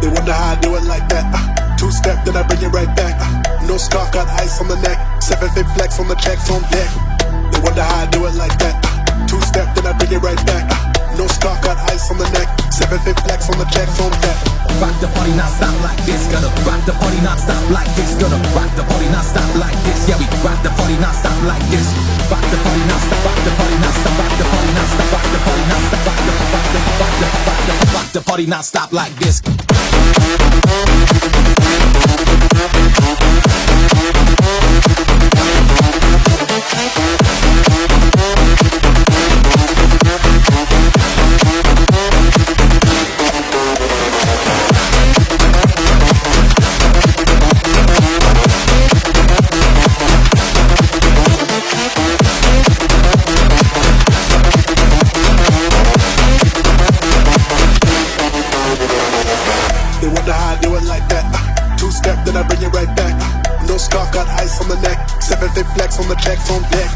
They wonder how I do it like that. Two-step, then I bring it right back. No scarf, got ice on the neck. 7-fit flex on the checks on deck. They wonder how I do it like that. Two-step, then I bring it right back. No scarf, got ice on the neck. 7-fit flex on the checks on deck. Rock the party non-stop like this. Gonna rock the party non-stop like this. Gonna rock the party non-stop like this. Yeah, we rock the party non-stop like this. Rock the party non-stop, rock the party non-stop, rock the party non-stop, rock the party non-stop, rock the party non-stop like this. They wonder how I do it like that. Two-step, then I bring it right back. No scarf, got ice on the neck. 7-fit flex on the checks on deck.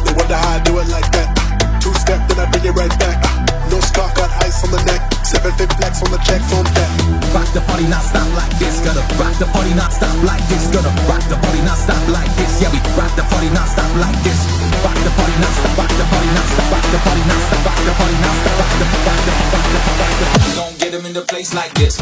They wonder how I do it like that. Two-step, then I bring it right back. No scarf, got ice on the neck. 7-fit flex on the checks on deck. Rock the party non-stop like this. Gonna rock the party non-stop like this. Gonna rock the party non-stop like this. Yeah, we rock the party non-stop like this. Rock the party non-stop, rock the party non-stop, rock the party non-stop, rock the party non-stop, rock the party non-stop. Don't get them in the place like this.